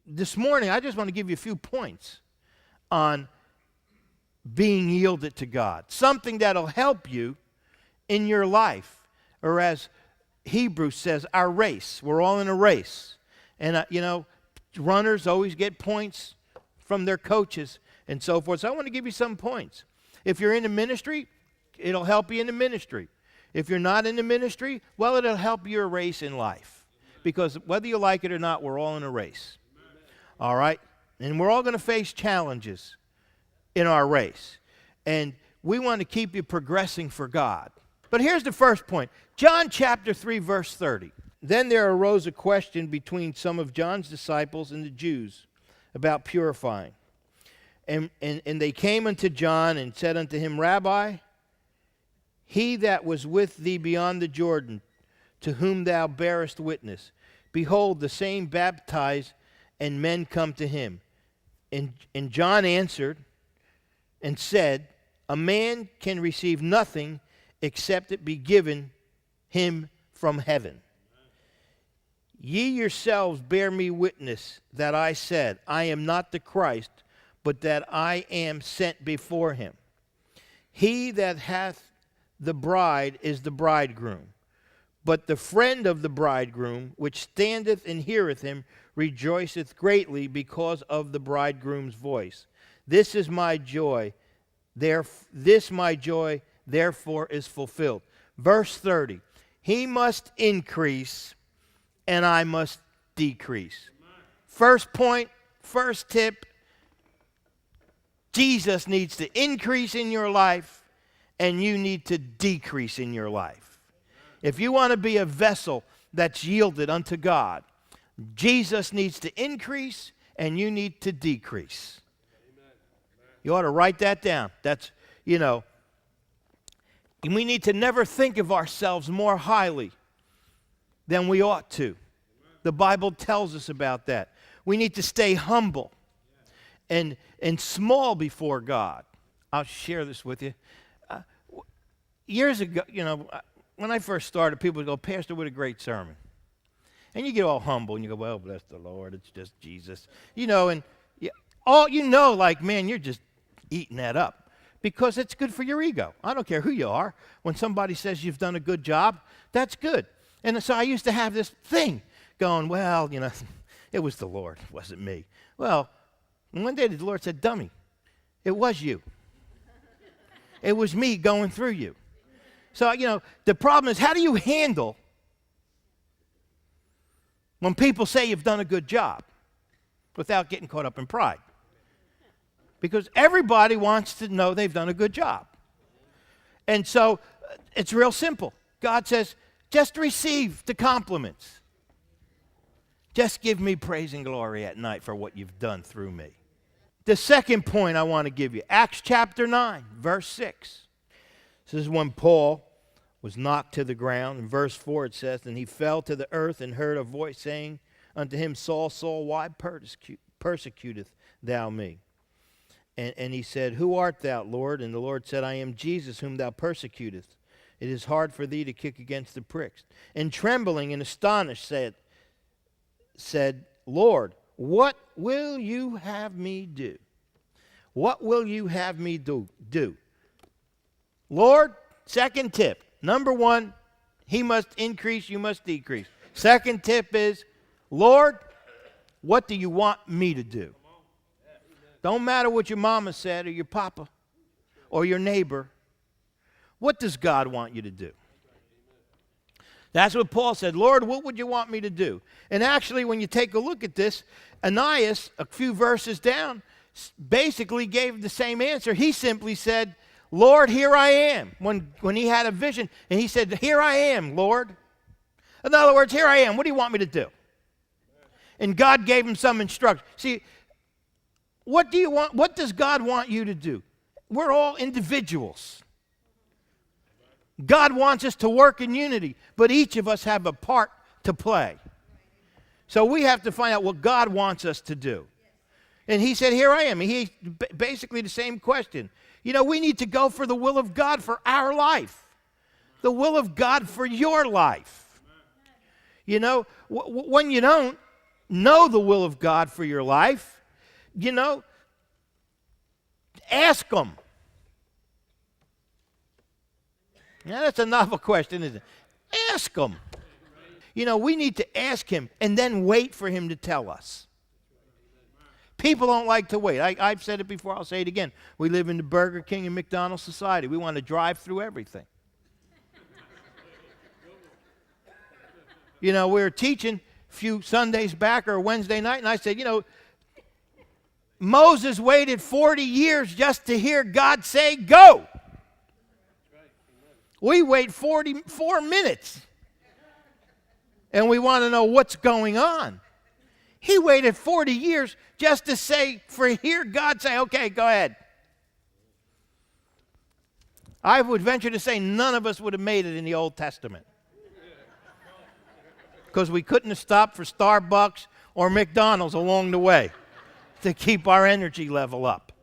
this morning, I just want to give you a few points on being yielded to God. Something that'll help you in your life. Or as Hebrews says, our race. We're all in a race. And, runners always get points from their coaches and so forth. So I want to give you some points. If you're in the ministry, it'll help you in the ministry. If you're not in the ministry, well, it'll help your race in life. Because whether you like it or not, we're all in a race. All right? And we're all going to face challenges in our race. And we want to keep you progressing for God. But here's the first point. John chapter 3, verse 30. Then there arose a question between some of John's disciples and the Jews about purifying. And they came unto John and said unto him, Rabbi, he that was with thee beyond the Jordan, to whom thou bearest witness, behold, the same baptized, and men come to him. And John answered and said, a man can receive nothing except it be given him from heaven. Ye yourselves bear me witness that I said, I am not the Christ, but that I am sent before him. He that hath the bride is the bridegroom. But the friend of the bridegroom, which standeth and heareth him, rejoiceth greatly because of the bridegroom's voice. This is my joy. This my joy, therefore, is fulfilled. Verse 30. He must increase, and I must decrease. First point, first tip, Jesus needs to increase in your life, and you need to decrease in your life. If you want to be a vessel that's yielded unto God, Jesus needs to increase, and you need to decrease. You ought to write that down. That's, and we need to never think of ourselves more highly than we ought to. The Bible tells us about that. We need to stay humble and small before God. I'll share this with you. Years ago, when I first started, people would go, Pastor, what a great sermon. And you get all humble, and you go, well, bless the Lord, it's just Jesus. Man, you're just eating that up. Because it's good for your ego. I don't care who you are. When somebody says you've done a good job, that's good. And so I used to have this thing going, well, it was the Lord, it wasn't me. Well, one day the Lord said, dummy, it was you. It was me going through you. So, the problem is, how do you handle when people say you've done a good job without getting caught up in pride? Because everybody wants to know they've done a good job. And so it's real simple. God says, just receive the compliments. Just give me praise and glory at night for what you've done through me. The second point I want to give you, Acts chapter 9, verse 6. This is when Paul was knocked to the ground. In verse 4 it says, and he fell to the earth and heard a voice saying unto him, Saul, Saul, why persecutest thou me? And he said, who art thou, Lord? And the Lord said, I am Jesus whom thou persecutest. It is hard for thee to kick against the pricks. And trembling and astonished said, Lord, what will you have me do? What will you have me do? Lord, second tip. Number one, he must increase, you must decrease. Second tip is, Lord, what do you want me to do? Don't matter what your mama said or your papa or your neighbor. What does God want you to do? That's what Paul said. Lord, what would you want me to do? And actually, when you take a look at this, Ananias, a few verses down, basically gave the same answer. He simply said, Lord, here I am. When he had a vision, and he said, here I am, Lord. In other words, here I am. What do you want me to do? And God gave him some instruction. See, what do you want? What does God want you to do? We're all individuals. God wants us to work in unity, but each of us have a part to play. So we have to find out what God wants us to do. And he said, here I am. He basically the same question. We need to go for the will of God for our life. The will of God for your life. When you don't, know the will of God for your life, ask Him. Now, that's a novel question, isn't it? Ask Him. We need to ask Him and then wait for Him to tell us. People don't like to wait. I've said it before, I'll say it again. We live in the Burger King and McDonald's society. We want to drive through everything. We were teaching a few Sundays back or Wednesday night, and I said, Moses waited 40 years just to hear God say, go. We wait 44 minutes, and we want to know what's going on. He waited 40 years just to hear God say, okay, go ahead. I would venture to say none of us would have made it in the Old Testament, because we couldn't have stopped for Starbucks or McDonald's along the way to keep our energy level up.